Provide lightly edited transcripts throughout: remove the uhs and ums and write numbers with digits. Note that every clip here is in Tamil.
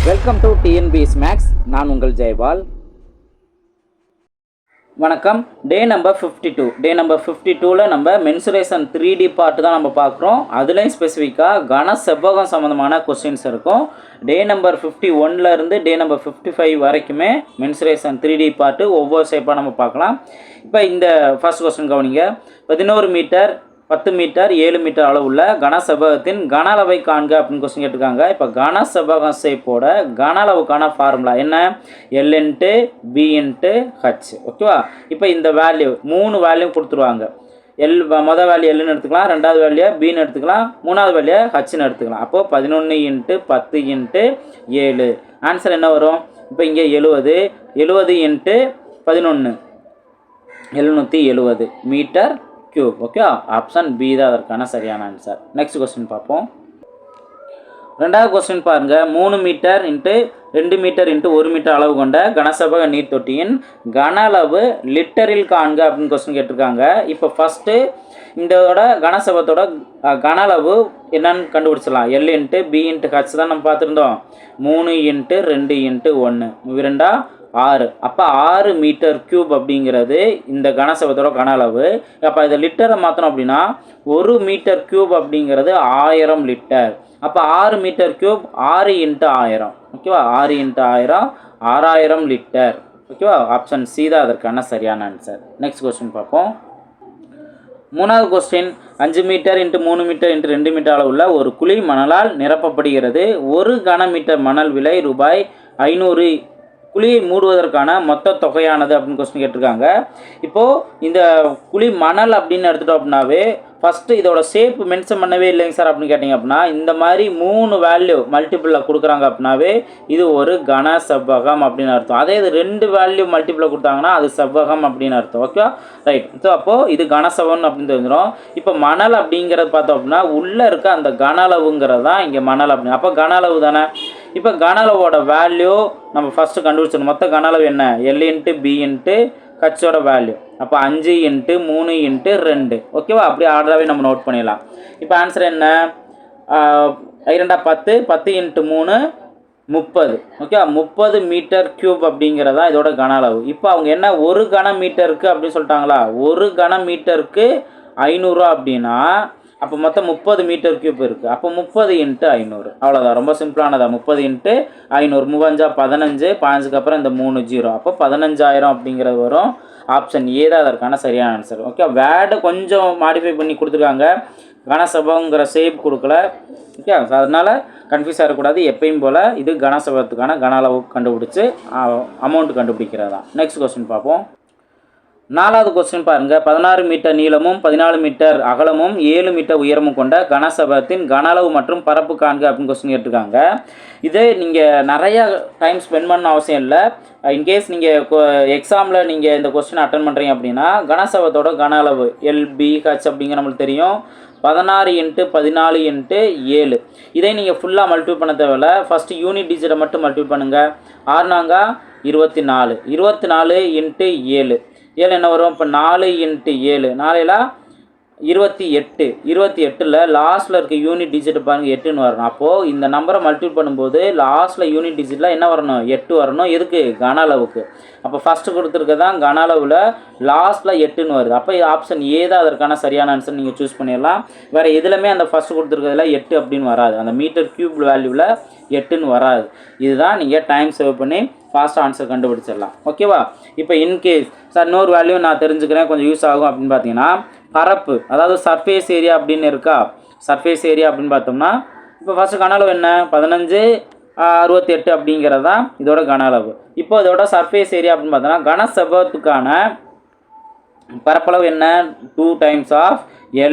Welcome to TNPS maths. நான் உங்கள் ஜெயபால். வணக்கம். டே நம்பர் 52. டே நம்பர் 52ல் நம்ம மென்சுரேஷன் 3D பார்ட் தான் நம்ம பார்க்குறோம். அதுலேயும் ஸ்பெசிஃபிக்காக கன செவ்வகம் சம்மந்தமான கொஸ்டின்ஸ் இருக்கும். டே நம்பர் 51 இருந்து டே நம்பர் 55 வரைக்குமே மென்சுரேஷன் 3D பார்ட்டு ஒவ்வொரு ஷேப்பாக நம்ம பார்க்கலாம். இப்போ இந்த ஃபர்ஸ்ட் கொஸ்டின் கவனிங்க. 11 மீட்டர் 10 மீட்டர் 7 மீட்டர் அளவுள்ள கன செவ்வகத்தின் கன அளவை காண்க அப்படின்னு கொஸ்டின் கேட்டிருக்காங்க. இப்போ கன செவ்வகம் ஷேப்போட கன அளவுக்கான ஃபார்முலா என்ன? L into B into H. ஓகேவா? இப்போ இந்த வேல்யூ 3 வேல்யூ கொடுத்துருவாங்க. மொதல் வேல்யூ Lன்னு எடுத்துக்கலாம், ரெண்டாவது வேல்யூ Bன்னு எடுத்துக்கலாம், மூணாவது வேல்யூ Hன்னு எடுத்துக்கலாம். அப்போது 11 இன்ட்டு 10 இன்ட்டு 7 ஆன்சர் என்ன வரும்? இப்போ இங்கே 70 into 11 770 metre cube. Okay, option B தான் அதற்கான சரியான ஆன்சர். நெக்ஸ்ட் கொஸ்டின் பார்ப்போம். ரெண்டாவது கொஸ்டின் பாருங்கள். 3 metre into 2 metre into 1 metre அளவு கொண்ட கனசெவ்வக நீர் தொட்டியின் கன அளவு லிட்டரில் காண்க அப்படின்னு கொஸ்டின் கேட்டிருக்காங்க. இப்போ ஃபஸ்ட்டு இதோட கனசெவ்வகத்தோட கன அளவு என்னன்னு கண்டுபிடிச்சிடலாம். L into B into H தான் நம்ம பார்த்துருந்தோம். 3 இன்ட்டு 2 இன்ட்டு 1 2 6. அப்போ 6 மீட்டர் கியூப் அப்படிங்கிறது இந்த கனசெவ்வகத்தோட கன அளவு. அப்போ இதை லிட்டரை மாற்றணும் அப்படின்னா 1 மீட்டர் கியூப் அப்படிங்கிறது 1000 லிட்டர். அப்போ 6 மீட்டர் கியூப் 6 இன்ட்டு 1000. ஓகேவா? 6 இன்ட்டு 1000 6000 லிட்டர். ஓகேவா? ஆப்ஷன் சி தான் அதற்கான சரியான ஆன்சர். நெக்ஸ்ட் கொஸ்டின் பார்ப்போம். மூணாவது கொஸ்டின் 5 metre into 3 metre into 2 metre அளவுள்ள ஒரு குழி மணலால் நிரப்பப்படுகிறது. 1 கன மீட்டர் மணல் விலை ரூபாய் 500. குழியை மூடுவதற்கான மொத்த தொகையானது அப்படின்னு கொஸ்டின் கேட்டிருக்காங்க. இப்போது இந்த குழி மணல் அப்படின்னு எடுத்துட்டோம் அப்படின்னாவே ஃபஸ்ட்டு இதோட ஷேப் மென்ஷன் பண்ணவே இல்லைங்க சார் அப்படின்னு கேட்டிங்க அப்படின்னா இந்த மாதிரி 3 வேல்யூ மல்டிபிளில் கொடுக்குறாங்க அப்படின்னாவே இது ஒரு கன செவ்வகம் அப்படின்னு அர்த்தம். அதே இது 2 வேல்யூ மல்டிபிளில் கொடுத்தாங்கன்னா அது செவ்வகம் அப்படின்னு அர்த்தம். Okay, right. ஸோ அப்போது இது கனசெவ்வகம் அப்படின்னு தெரிஞ்சிடும். இப்போ மணல் அப்படிங்கிறது பார்த்தோம் அப்படின்னா உள்ளே இருக்க அந்த கன அளவுங்கிறது தான் இங்கே மணல் அப்படின்னு. அப்போ கன அளவு தானே. இப்போ கன அளவோட வேல்யூ நம்ம ஃபஸ்ட்டு கண்டுபிடிச்சிடணும். மொத்த கன அளவு என்ன? L இன்ட்டு B இன்ட்டு Hோட வேல்யூ. அப்போ 5 இன்ட்டு 3 இன்ட்டு 2. ஓகேவா? அப்படியே ஆர்டராகவே நம்ம நோட் பண்ணிடலாம். இப்போ ஆன்சர் என்ன? 10 10 இன்ட்டு 3 30. ஓகே, 30 மீட்டர் கியூப் அப்படிங்கிறதா இதோட கன அளவு. இப்போ அவங்க என்ன 1 கன மீட்டருக்கு அப்படின்னு சொல்லிட்டாங்களா? 1 கன மீட்டருக்கு 500 அப்படின்னா அப்போ மொத்தம் 30 மீட்டர் கியூப் இருக்குது. அப்போ 30 இன்ட்டு 500. அவ்வளோதான், ரொம்ப சிம்பிளானதா. 30 இன்ட்டு 500 35 15 15க்கு அப்புறம் இந்த 3 0. அப்போ 15000 அப்படிங்கிறது வரும். ஆப்ஷன் ஏ தான் அதற்கான சரியான ஆன்சர். ஓகே, வேர்டு கொஞ்சம் மாடிஃபை பண்ணி கொடுத்துருக்காங்க. கனசெவ்வகங்கிற ஷேப் கொடுக்கல. ஓகே, அதனால் கன்ஃபியூஸ் ஆகக்கூடாது. எப்பயும் போல் இது கனசெவ்வகத்துக்கான கன அளவு கண்டுபிடிச்சி அமௌண்ட் கண்டுபிடிக்கிறது தான். நெக்ஸ்ட் கொஸ்டின் பார்ப்போம். 4வது கொஸ்டின் பாருங்கள். 16 மீட்டர் நீளமும் 14 மீட்டர் அகலமும் 7 மீட்டர் உயரமும் கொண்ட கனசெவ்வகத்தின் கன அளவு மற்றும் பரப்பு காண்க அப்படின்னு கொஸ்டின் கேட்டிருக்காங்க. இது நீங்கள் நிறையா டைம் ஸ்பெண்ட் பண்ண அவசியம் இல்லை. இன்கேஸ் நீங்கள் எக்ஸாமில் நீங்கள் இந்த கொஸ்டின் அட்டன் பண்ணுறீங்க அப்படின்னா கனசெவ்வகத்தோட கன அளவு LBH அப்படிங்கிற நம்மளுக்கு தெரியும். 16 இன்ட்டு 14 இன்ட்டு 7. இதை நீங்கள் ஃபுல்லாக மல்டிபிள் பண்ண தேவையில்ல. ஃபஸ்ட்டு யூனிட் டிஜிட்டை மட்டும் மல்டிபிள் பண்ணுங்கள். 6 24 24 இன்ட்டு 7 என்ன வரும்? இப்போ 4 இன்ட்டு 7 4 28. 28ல் லாஸ்ட்டில் இருக்க யூனிட் டிஜிட் பாருங்கள் 8ன்னு வரணும். அப்போது இந்த நம்பரை மல்டிபிள் பண்ணும்போது லாஸ்ட்டில் யூனிட் டிஜிட்டில் என்ன வரணும்? 8 வரணும். எதுக்கு? கன அளவுக்கு. அப்போ ஃபஸ்ட்டு கொடுத்துருக்கதான் கன அளவில் லாஸ்ட்டில் 8ன்னு வருது. அப்போ ஆப்ஷன் ஏ தான் அதற்கான சரியான ஆன்சர். நீங்கள் சூஸ் பண்ணிடலாம். வேறு எதுலையுமே அந்த ஃபஸ்ட்டு கொடுத்துருக்கிறதுல 8 அப்படின்னு வராது. அந்த மீட்டர் கியூப் வேல்யூவில் 8ன்னு வராது. இதுதான் நீங்கள் டைம் சேவ் பண்ணி ஃபாஸ்ட் ஆன்சர் கண்டுபிடிச்சிடலாம். ஓகேவா? இப்போ இன்கேஸ் சார் இன்னொரு வேல்யூ நான் தெரிஞ்சுக்கிறேன் கொஞ்சம் யூஸ் ஆகும் அப்படின்னு பார்த்தீங்கன்னா பரப்பு, அதாவது சர்ஃபேஸ் ஏரியா அப்படின்னு இருக்கா? சர்ஃபேஸ் ஏரியா அப்படின்னு பார்த்தோம்னா இப்போ ஃபஸ்ட்டு கன அளவு என்ன? 15 68 அப்படிங்கிறது தான் இதோட கன அளவு. இப்போ இதோட சர்ஃபேஸ் ஏரியா அப்படின்னு பார்த்தோம்னா கனசெவ்வகத்துக்கான பரப்பளவு என்ன? 2 times of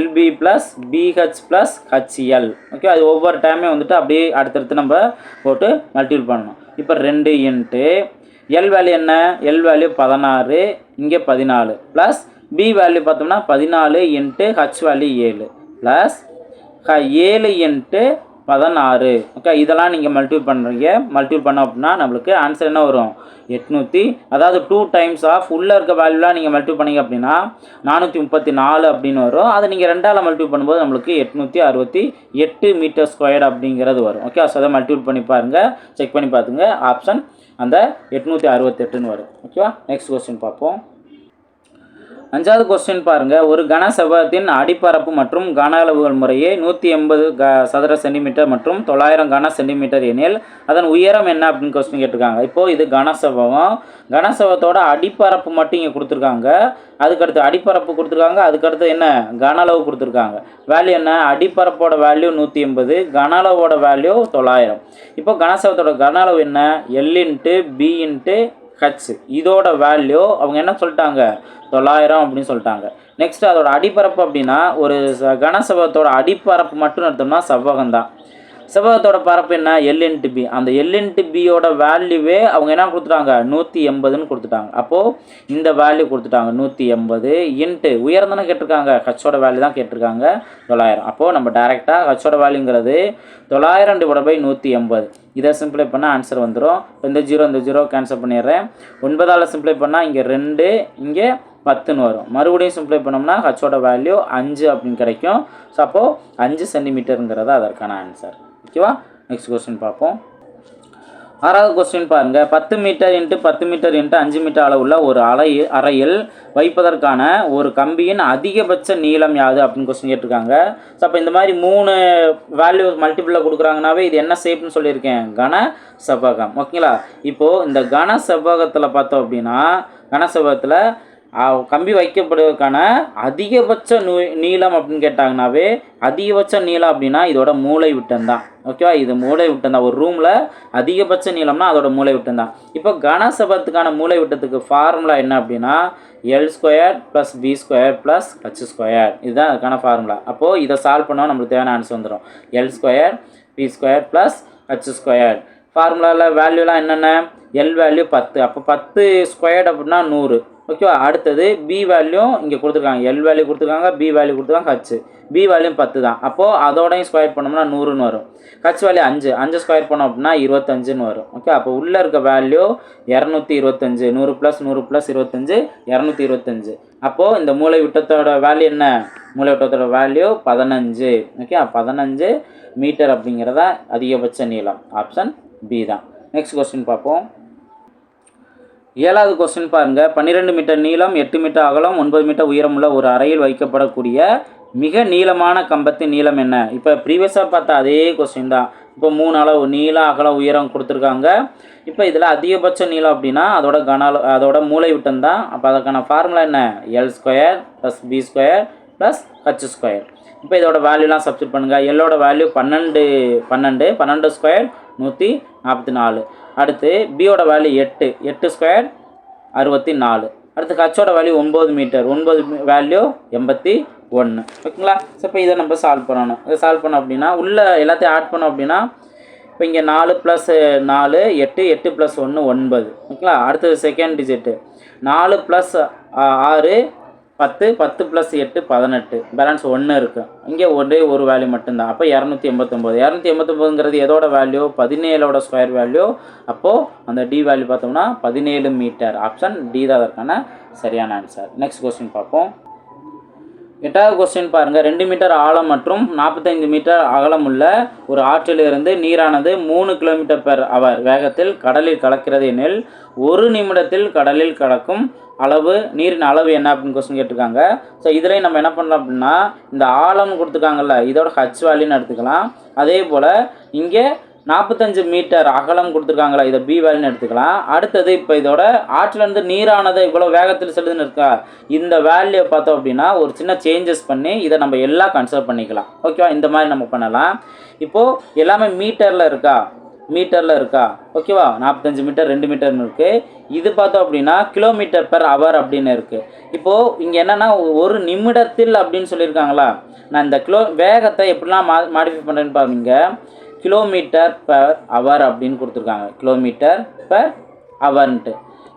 LB + BH + HL. Okay, அது ஒவ்வொரு டைமே வந்துட்டு அப்படியே அடுத்தடுத்து நம்ம போட்டு மல்டிபிள் பண்ணணும். இப்போ 2 இன்ட்டு L வேல்யூ என்ன? L வேல்யூ 16, இங்கே 14 ப்ளஸ் B வேல்யூ பார்த்தோம்னா 14 into H value 7 plus 7 into 16. Okay, இதெல்லாம் நீங்கள் மல்டிபிள் பண்ணுறீங்க. மல்டிபிள் பண்ணோம் அப்படின்னா நம்மளுக்கு ஆன்சர் என்ன வரும்? 800. அதாவது 2 டைம்ஸ் ஆஃப் உள்ளே இருக்க வேல்யூலாம் நீங்கள் மல்டிபிள் பண்ணிங்க அப்படின்னா 434 அப்படின்னு வரும். அதை நீங்கள் 2ஆல் மல்டிபிள் பண்ணும்போது நம்மளுக்கு 868 மீட்டர் ஸ்கொயர் அப்படிங்கிறது வரும். ஓகே, ஸோ அதை மல்டிபிள் பண்ணி பாருங்கள், செக் பண்ணி பார்த்துங்க. ஆப்ஷன் அந்த 868ன்னு வரும். ஓகேவா? நெக்ஸ்ட் கொஸ்டின் பார்ப்போம். 5வது கொஸ்டின் பாருங்கள். ஒரு கன செவ்வகத்தின் அடிப்பரப்பு மற்றும் கன அளவுகள் முறையே 180 சதுர சென்டிமீட்டர் மற்றும் 900 கன சென்டிமீட்டர் எனில் அதன் உயரம் என்ன அப்படின்னு கொஸ்டின் கேட்டிருக்காங்க. இப்போது இது கன செவ்வகம். கன செவ்வகத்தோட அடிப்பரப்பு மட்டும் இங்கே கொடுத்துருக்காங்க. அதுக்கடுத்து அடிப்பரப்பு கொடுத்துருக்காங்க. அதுக்கடுத்து என்ன? கன அளவு கொடுத்துருக்காங்க. வேல்யூ என்ன? அடிப்பரப்போட வேல்யூ 180, கன அளவோட வேல்யூ 900. இப்போ கன செவ்வகத்தோட கன அளவு என்ன? L × B × H. இதோட வேல்யூ அவங்க என்ன சொல்லிட்டாங்க? 900 அப்படின்னு சொல்லிட்டாங்க. நெக்ஸ்ட் அதோட அடிப்பரப்பு அப்படின்னா ஒரு கன செவ்வகத்தோட அடிப்பரப்பு மட்டும் எடுத்தோம்னா செவ்வகம் தான். செவ்வகத்தோட பரப்பு என்ன? L × B. அந்த L × Bயோட வேல்யூவே அவங்க என்ன கொடுத்துட்டாங்க? 180ன்னு கொடுத்துட்டாங்க. அப்போது இந்த வேல்யூ கொடுத்துட்டாங்க 180 இன்ட்டு உயரம் தானே கேட்டிருக்காங்க, ஹச்சோட வேல்யூ தான் கேட்டிருக்காங்க 900. அப்போது நம்ம டேரெக்டாக ஹச்சோட வேல்யூங்கிறது 900 / 180. இதை சிம்பிளை பண்ணால் ஆன்சர் வந்துடும். இந்த 0 கேன்சல் பண்ணிடுறேன். 9ஆல் சிம்பிளை பண்ணால் இங்கே 2, இங்கே 10ன்னு வரும். மறுபடியும் சிம்பிளை பண்ணோம்னா ஹச்சோட வேல்யூ 5 அப்படின்னு கிடைக்கும். ஸோ அப்போது 5 சென்டிமீட்டருங்கிறது அதற்கான ஆன்சர். ஓகேவா? நெக்ஸ்ட் கொஸ்டின் பார்ப்போம். 6வது கொஸ்டின் பாருங்கள். 10 மீட்டர் × 10 மீட்டர் × 5 மீட்டர் அளவுள்ள ஒரு அறையில் வைப்பதற்கான ஒரு கம்பியின் அதிகபட்ச நீளம் யாது அப்படின்னு கொஸ்டின் கேட்டிருக்காங்க. ஸோ அப்போ இந்த மாதிரி 3 வேல்யூ மல்டிபிளில் கொடுக்குறாங்கனாவே இது என்ன ஷேப்னு சொல்லியிருக்கேன்? கன செவ்வகம். ஓகேங்களா? இப்போது இந்த கன செவ்வகத்தில் பார்த்தோம் அப்படின்னா கன செவ்வகத்தில் கம்பி வைக்கப்படுவதற்கான அதிகபட்ச நீளம் அப்படின்னு கேட்டாங்கனாவே அதிகபட்ச நீளம் அப்படின்னா இதோட மூளை விட்டம் தான். ஓகேவா? இது மூளை விட்டம் தான். ஒரு ரூமில் அதிகபட்ச நீளம்னா அதோட மூளை விட்டம் தான். இப்போ கன செவ்வகத்துக்கான மூளை விட்டத்துக்கு ஃபார்முலா என்ன அப்படின்னா L² + B² + H². இதுதான் அதுக்கான ஃபார்முலா. அப்போது இதை சால்வ் பண்ணால் நம்மளுக்கு தேவையான ஆன்சர் வந்துடும். L² B² + H². ஃபார்முலாவில் வேல்யூலாம் என்னென்ன? L value 10. அப்போ 10² அப்படின்னா 100. ஓகேவா? அடுத்தது பி வேல்யூ இங்கே கொடுத்துருக்காங்க. L வேல்யூ கொடுத்துருக்காங்க, B வேல்யூ கொடுத்துருக்காங்க, H. B வேல்யூ 10 தான். அப்போது அதோடையும் ஸ்கொயர் பண்ணோம்னா 100ன்னு வரும். H வேல்யூ 5 ஸ்கொயர் பண்ணோம் அப்படின்னா 25ன்னு வரும். ஓகே, அப்போ உள்ளே இருக்க வேல்யூ 225. 100 + 100 + 25 225. அப்போது இந்த மூளை விட்டத்தோட வேல்யூ என்ன? மூளை விட்டத்தோட வேல்யூ 15. ஓகே, 15 மீட்டர் அப்படிங்கிறதா அதிகபட்ச நீளம். ஆப்ஷன் பி தான். நெக்ஸ்ட் கொஸ்டின் பார்ப்போம். 7வது கொஸ்டின் பாருங்கள். 12 மீட்டர் நீளம், 8 மீட்டர் அகலம், 9 மீட்டர் உயரமுள்ள ஒரு அறையில் வைக்கப்படக்கூடிய மிக நீளமான கம்பத்தின் நீளம் என்ன? இப்போ ப்ரீவியஸாக பார்த்தா அதே கொஸ்டின் தான். இப்போ 3 அளவு நீளம், அகலம், உயரம் கொடுத்துருக்காங்க. இப்போ இதில் அதிகபட்ச நீளம் அப்படின்னா அதோட மூளை விட்டம் தான். அப்போ அதுக்கான ஃபார்முலா என்ன? L² + B² + H². இப்போ இதோட வேல்யூலாம் சப்ஸ்டிட் பண்ணுங்கள். எல்லோட வேல்யூ 12 144. அடுத்து பியோட வேல்யூ 8 64. அடுத்து ஹச்சோட வேல்யூ 9 மீட்டர், 9 வேல்யூ 81. ஓகேங்களா? ஸோ இப்போ இதை நம்ம சால்வ் பண்ணணும். இதை சால்வ் பண்ணோம் அப்படின்னா உள்ளே எல்லாத்தையும் ஆட் பண்ணோம் அப்படின்னா இப்போ இங்கே 4 + 4 8, 8 + 1 9. ஓகேங்களா? அடுத்தது செகண்ட் டிஜிட்டு 4 + 6 10, 10 + 8 18. பேலன்ஸ் 1 இருக்குது. இங்கே ஒரே ஒரு வேல்யூ மட்டும்தான். அப்போ 289. 289ங்கிறது எதோட வேல்யூ? 17ஓட square value. அப்போது அந்த டி வேல்யூ பார்த்தோம்னா 17 மீட்டர். ஆப்ஷன் டி தான் அதற்கான சரியான ஆன்சர். நெக்ஸ்ட் கொஸ்டின் பார்ப்போம். 8வது கொஸ்டின் பாருங்கள். 2 மீட்டர் ஆழம் மற்றும் 45 மீட்டர் அகலமுள்ள ஒரு ஆற்றிலிருந்து நீரானது 3 km/h வேகத்தில் கடலில் கலக்கிறது எனில் 1 நிமிடத்தில் கடலில் கலக்கும் நீரின் அளவு என்ன அப்படின்னு கொஸ்டின் கேட்டிருக்காங்க. ஸோ இதில் நம்ம என்ன பண்ணலாம் அப்படின்னா இந்த ஆழம்னு கொடுத்துருக்காங்கல்ல இதோட H வேல்யூன்னு எடுத்துக்கலாம். அதே போல் இங்கே 45 மீட்டர் அகலம் கொடுத்துருக்காங்களா, இதை பி வேல்யூன்னு எடுத்துக்கலாம். அடுத்தது இப்போ இதோட ஆற்றிலேருந்து நீரானது இவ்வளோ வேகத்தில் செல்லுதுன்னு இருக்கா, இந்த வேல்யூ பார்த்தோம் அப்படின்னா ஒரு சின்ன சேஞ்சஸ் பண்ணி இதை நம்ம எல்லாம் கன்சிடர் பண்ணிக்கலாம். ஓகேவா? இந்த மாதிரி நம்ம பண்ணலாம். இப்போது எல்லாமே மீட்டரில் இருக்கா ஓகேவா? 45 மீட்டர் 2 மீட்டர்னு இருக்குது. இது பார்த்தோம் அப்படின்னா km/h அப்படின்னு இருக்குது. இப்போது இங்கே என்னென்னா 1 நிமிடத்தில் அப்படின்னு சொல்லியிருக்காங்களா, நான் இந்த வேகத்தை எப்படிலாம் மாடிஃபை பண்ணுறேன்னு பாருங்க. km/h அப்படின்னு கொடுத்துருக்காங்க. km/hன்ட்டு.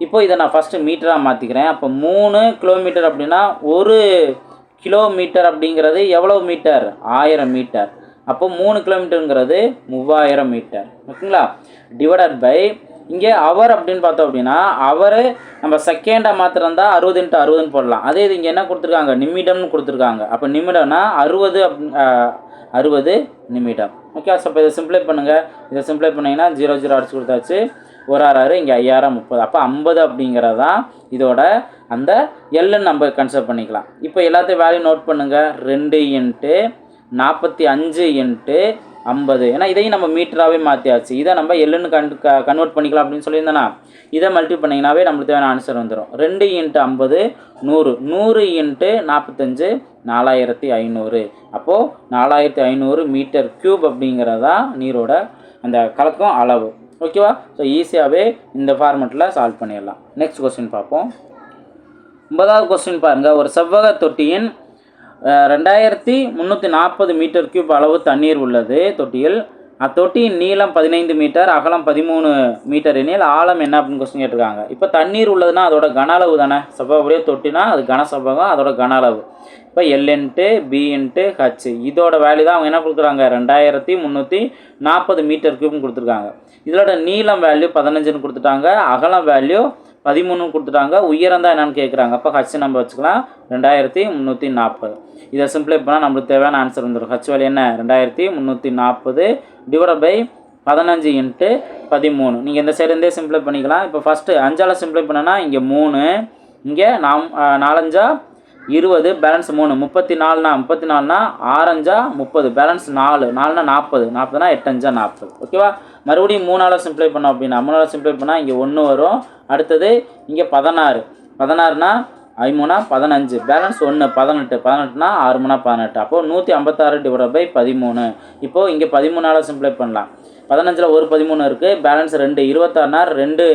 இப்போது இதை நான் ஃபஸ்ட்டு மீட்டராக மாற்றிக்கிறேன். அப்போ 3 கிலோமீட்டர் அப்படின்னா 1 கிலோமீட்டர் அப்படிங்கிறது எவ்வளோ மீட்டர்? 1000 மீட்டர். அப்போது 3 கிலோமீட்டருங்கிறது 3000 மீட்டர். ஓகேங்களா? டிவைடட் பை இங்கே அவர் அப்படின்னு பார்த்தோம் அப்படின்னா அவர் நம்ம செகண்டாக மாத்திரந்தா 60 × 60ன்னு போடலாம். அதே இது இங்கே என்ன கொடுத்துருக்காங்க, நிமிடம்னு கொடுத்துருக்காங்க. அப்போ நிமிடம்னா 60 நிமிடம். ஓகே, ஸோ இப்போ இதை சிம்பிளை பண்ணுங்கள். இதை சிம்பிளை பண்ணிங்கன்னா 0 0 அடிச்சு கொடுத்தாச்சு. 1 6 6 இங்கே 5000 30. அப்போ 50 அப்படிங்கிறதான் இதோட அந்த எல்லுன்னு நம்ம கன்சிடர் பண்ணிக்கலாம். இப்போ எல்லாத்தையும் வேல்யூ நோட் பண்ணுங்கள். 2 × 45 × 50. ஏன்னா இதையும் நம்ம மீட்டராகவே மாற்றியாச்சு. இதை நம்ம எல்லுன்னு கன்வெர்ட் பண்ணிக்கலாம் அப்படின்னு சொல்லியிருந்தேன்னா இதை மல்டி பண்ணிங்கனாவே நம்மளுக்கு தேவையான ஆன்சர் வந்துடும். 2 × 50 100. 100 × 45 4500. அப்போது 4500 மீட்டர் க்யூப் அப்படிங்கிறதா நீரோட அந்த கலக்கும் அளவு. ஓகேவா? ஸோ ஈஸியாகவே இந்த ஃபார்மெட்டில் சால்வ் பண்ணிடலாம். நெக்ஸ்ட் கொஸ்டின் பார்ப்போம். 9வது கொஸ்டின் பாருங்கள். ஒரு செவ்வக தொட்டியின் 2340 மீட்டர் க்யூப் அளவு தண்ணீர் உள்ளது தொட்டியில். அத்தொட்டியின் நீளம் 15 மீட்டர், அகலம் 13 மீட்டர் எனில் ஆழம் என்ன அப்படின்னு கொஸ்டின் கேட்டிருக்காங்க. இப்போ தண்ணீர் உள்ளதுன்னா அதோட கன அளவு தானே. செவ்வகப்படியே தொட்டினா அது கன செவ்வகம், அதோட கன அளவு. இப்போ L × B × H இதோட வேல்யூ தான் அவங்க என்ன கொடுக்குறாங்க, 2340 மீட்டர் க்யூப்னு கொடுத்துருக்காங்க. இதோட நீளம் வேல்யூ 15ன்னு கொடுத்துட்டாங்க, அகலம் வேல்யூ 13 கொடுத்துட்டாங்க, உயரம் தான் என்னென்னு கேட்குறாங்க. அப்போ H நம்ம வச்சுக்கலாம் 2340. இதை சிம்பிளை பண்ணால் நம்மளுக்கு தேவையான ஆன்சர் வந்துடும். H வேல்யூ என்ன, 2340 டிவைட் பை 15 × 13. நீங்கள் இந்த சைடுலேருந்தே சிம்பிளை பண்ணிக்கலாம். இப்போ ஃபஸ்ட்டு 5ஆல் சிம்பிளை பண்ணனா இங்கே 3, இங்கே 4 20, பேலன்ஸ் 3, 34னா 34னா 6 30, பேலன்ஸ் 4, 4னா 40, 40னா 8 40. ஓகேவா? மறுபடியும் 3ஆல் சிம்பிளை பண்ணோம் அப்படின்னா 3ஆல் சிம்பிளை பண்ணால் இங்கே 1 வரும். அடுத்தது இங்கே 16, 16னா 5 15, பேலன்ஸ் 1 18, 18னா 6 18. அப்போது 156 டிவைட் பை 13. இப்போது இங்கே 13ஆல் சிம்பிளை பண்ணலாம். 15ல் ஒரு 13 இருக்குது, பேலன்ஸ் 2 26னா 2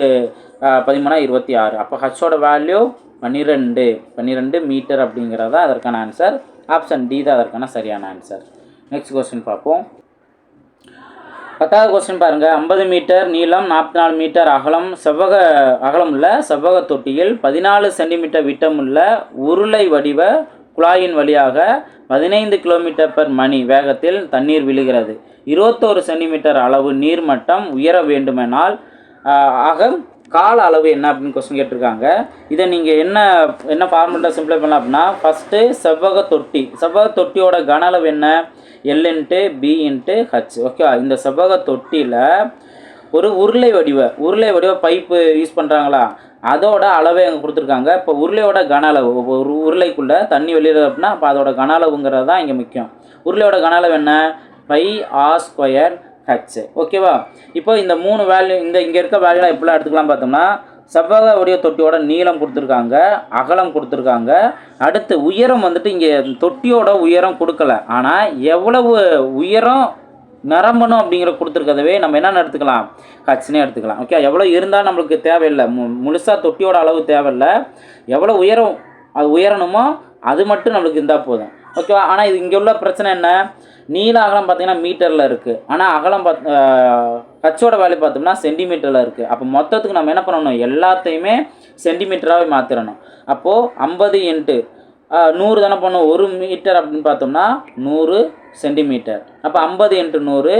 13 26. அப்போ ஹச்சோட வேல்யூ 12 மீட்டர் அப்படிங்கிறதா அதற்கான ஆன்சர். ஆப்ஷன் டி தான் அதற்கான சரியான ஆன்சர். நெக்ஸ்ட் கொஸ்டின் பார்ப்போம். 10வது கொஸ்டின் பாருங்கள். 50 மீட்டர் நீளம், 44 மீட்டர் அகலம் உள்ள செவ்வக தொட்டியில் 14 சென்டிமீட்டர் விட்டமுள்ள உருளை வடிவ குழாயின் வழியாக 15 km/மணி வேகத்தில் தண்ணீர் விழுகிறது. 21 சென்டிமீட்டர் அளவு நீர்மட்டம் உயர வேண்டுமெனால் ஆக கால அளவு என்ன அப்படின்னு கொஸ்டின் கேட்டிருக்காங்க. இதை நீங்கள் என்ன ஃபார்முலா சிம்பிளை பண்ணலாம் அப்படின்னா, ஃபஸ்ட்டு செவ்வக தொட்டியோட கன அளவு என்ன, L × B × H. ஓகே, இந்த செவ்வக தொட்டியில் ஒரு உருளை வடிவ பைப்பு யூஸ் பண்ணுறாங்களா, அதோட அளவை அங்கே கொடுத்துருக்காங்க. இப்போ உருளையோட கன அளவு, ஒரு உருளைக்குள்ளே தண்ணி வெளியிடுறது அப்படின்னா அப்போ அதோட கன அளவுங்கிறது தான் இங்கே முக்கியம். உருளையோட கன அளவு என்ன, πr²H. ஓகேவா? இப்போ இந்த 3 வேல்யூ இங்கே இருக்க வேல்யூலாம் எப்படிலாம் எடுத்துக்கலாம் பார்த்தோம்னா, செவ்வக வடிவ தொட்டியோட நீளம் கொடுத்துருக்காங்க, அகலம் கொடுத்துருக்காங்க. அடுத்து உயரம் வந்துட்டு இங்கே தொட்டியோட உயரம் கொடுக்கல, ஆனால் எவ்வளவு உயரம் நிரம்பணும் அப்படிங்கிற கொடுத்துருக்கதவே நம்ம என்னென்னு எடுத்துக்கலாம், ஹச்னே எடுத்துக்கலாம். ஓகே, எவ்வளோ இருந்தால் நம்மளுக்கு தேவையில்லை, முழுசாக தொட்டியோட அளவு தேவையில்லை, எவ்வளோ உயரணுமோ அது மட்டும் நம்மளுக்கு இருந்தால் போதும். ஓகேவா? ஆனால் இது இங்கே உள்ள பிரச்சனை என்ன, நீள அகலம் பார்த்திங்கன்னா மீட்டரில் இருக்குது, ஆனால் அகலம் ஹச்சோட வேல்யூ பார்த்தோம்னா சென்டிமீட்டரில் இருக்குது. அப்போ மொத்தத்துக்கு நம்ம என்ன பண்ணணும், எல்லாத்தையுமே சென்டிமீட்டராகவே மாற்றிடணும். அப்போது 50 × 100 தானே பண்ணணும், 1 மீட்டர் அப்படின்னு பார்த்தோம்னா 100 சென்டிமீட்டர். அப்போ 50 × 100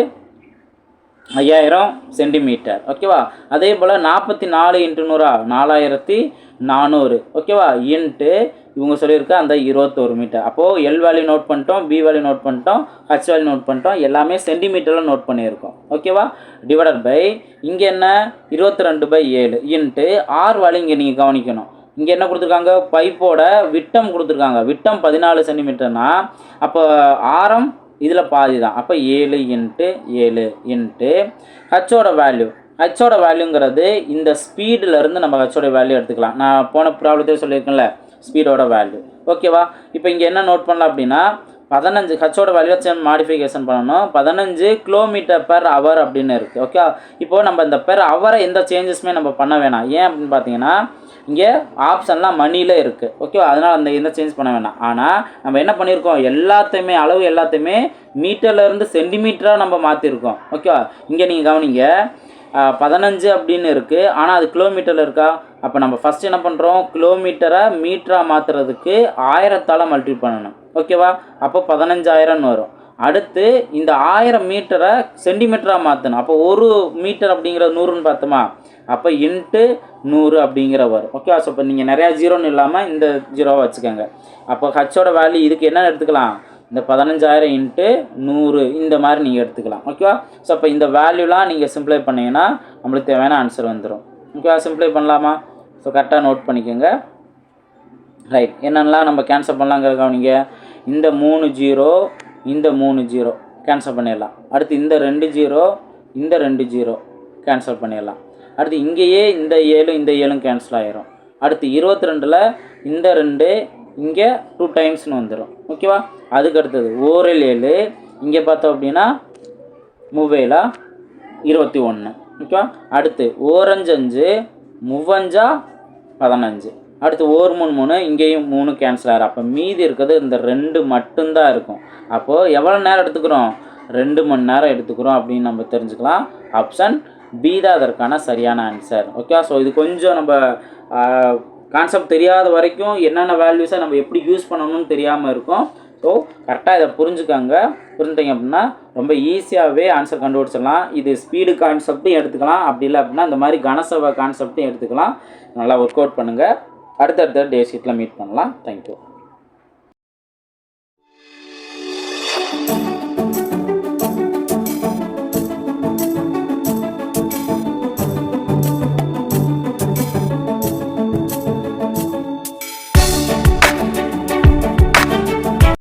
5000 சென்டிமீட்டர். ஓகேவா? அதே போல் 44 × 100 4400. ஓகேவா? இன்ட்டு இவங்க சொல்லியிருக்க அந்த 21 மீட்டர். அப்போது எல் வேல்யூ நோட் பண்ணிட்டோம், பி வேல்யூ நோட் பண்ணிட்டோம், ஹச் வேல்யூ நோட் பண்ணிட்டோம், எல்லாமே சென்டிமீட்டரில் நோட் பண்ணியிருக்கோம். ஓகேவா? டிவைடட் பை இங்கே என்ன 22/7 இன்ட்டு ஆர் வேல்யூ இங்கே நீங்கள் கவனிக்கணும். இங்கே என்ன கொடுத்துருக்காங்க, பைப்போட விட்டம் கொடுத்துருக்காங்க. விட்டம் 14 சென்டிமீட்டர்னா அப்போ ஆரம் இதில் பாதி தான். அப்போ 7 × 7 இன்ட்டு ஹச்சோட வேல்யூங்கிறது இந்த ஸ்பீடிலேருந்து நம்ம ஹச்சோட வேல்யூ எடுத்துக்கலாம். நான் போன ப்ராப்ளத்தையே சொல்லியிருக்கேன்ல, ஸ்பீடோட வேல்யூ. ஓகேவா? இப்போ இங்கே என்ன நோட் பண்ணலாம் அப்படின்னா 15 ஹச்சோட வேல்யூ மாடிஃபிகேஷன் பண்ணணும், 15 km/h அப்படின்னு இருக்குது. ஓகே, இப்போது நம்ம இந்த பெர் ஹவரை எந்த சேஞ்சஸுமே நம்ம பண்ண வேணாம். ஏன் அப்படின்னு பார்த்தீங்கன்னா இங்கே ஆப்ஷன்லாம் மணியில் இருக்குது. ஓகேவா? அதனால் அந்த எந்த சேஞ்ச் பண்ண வேணாம். ஆனால் நம்ம என்ன பண்ணியிருக்கோம், அளவு எல்லாத்தையுமே மீட்டர்லேருந்து சென்டிமீட்டராக நம்ம மாற்றிருக்கோம். ஓகேவா? இங்கே நீங்கள் கவனிங்க, 15 அப்படின்னு இருக்குது, ஆனால் அது கிலோமீட்டரில் இருக்கா. அப்போ நம்ம ஃபஸ்ட் என்ன பண்ணுறோம், கிலோமீட்டரை மீட்டராக மாற்றுறதுக்கு 1000ஆல் மல்டிப்ளை பண்ணணும். ஓகேவா? அப்போ 15000 வரும். அடுத்து இந்த 1000 மீட்டரை சென்டிமீட்டராக மாற்றணும். அப்போ 1 மீட்டர் அப்படிங்கிறது 100ன்னு பார்த்தோமா, அப்போ இன்ட்டு 100 அப்படிங்கிற வரும். ஓகே. ஸோ இப்போ நீங்கள் நிறையா ஜீரோன்னு இல்லாமல் இந்த ஜீரோவை வச்சுக்கோங்க. அப்போ ஹச்சோட வேல்யூ இதுக்கு என்ன எடுத்துக்கலாம், இந்த 15000 இன்ட்டு 100 இந்த மாதிரி நீங்கள் எடுத்துக்கலாம். ஓகேவா. ஸோ அப்போ இந்த வேல்யூலாம் நீங்கள் சிம்ப்ளை பண்ணிங்கன்னா நம்மளுக்கு தேவையான ஆன்சர் வந்துடும். ஓகேவா. சிம்ப்ளை பண்ணலாமா? ஸோ கரெக்டாக நோட் பண்ணிக்கோங்க. ரைட். என்னென்னலாம் நம்ம கேன்சல் பண்ணலாங்கிறது கவனிங்க. இந்த 3 ஜீரோ இந்த 3 ஜீரோ கேன்சல் பண்ணிடலாம். அடுத்து இந்த 2 ஜீரோ இந்த 2 ஜீரோ கேன்சல் பண்ணிடலாம். அடுத்து இங்கேயே இந்த 7 இந்த 7 கேன்சல் ஆகிரும். அடுத்து 22ல் இந்த 2 இங்கே 2 டைம்ஸ்னு வந்துடும். ஓகேவா. அதுக்கு அடுத்தது 7 இங்கே பார்த்தோம் அப்படின்னா 3 21. ஓகேவா. அடுத்து 5 5 15. அடுத்து 3 இங்கேயும் 3 கேன்சல் ஆகிரும். அப்போ மீதி இருக்கிறது இந்த 2 மட்டும்தான் இருக்கும். அப்போது எவ்வளோ நேரம் எடுத்துக்கிறோம், 2 மணி நேரம் எடுத்துக்கிறோம் அப்படின்னு நம்ம தெரிஞ்சுக்கலாம். ஆப்ஷன் பி தான் அதற்கான சரியான ஆன்சர். ஓகே. ஸோ இது கொஞ்சம் நம்ம கான்செப்ட் தெரியாத வரைக்கும் என்னென்ன வேல்யூஸை நம்ம எப்படி யூஸ் பண்ணணும்னு தெரியாமல் இருக்கும். ஸோ கரெக்டாக இதை புரிஞ்சுக்கோங்க. புரிஞ்சுட்டீங்க அப்படின்னா ரொம்ப ஈஸியாகவே ஆன்சர் கண்டுபிடிச்சிடலாம். இது ஸ்பீடு கான்செப்ட்டும் எடுத்துக்கலாம், அப்படி இல்லை அப்படின்னா இந்த மாதிரி கனசபை கான்செப்ட்டும் எடுத்துக்கலாம். நல்லா ஒர்க் அவுட் பண்ணுங்கள். அடுத்தடுத்த டே ஷீட்டில் மீட் பண்ணலாம். தேங்க்யூ.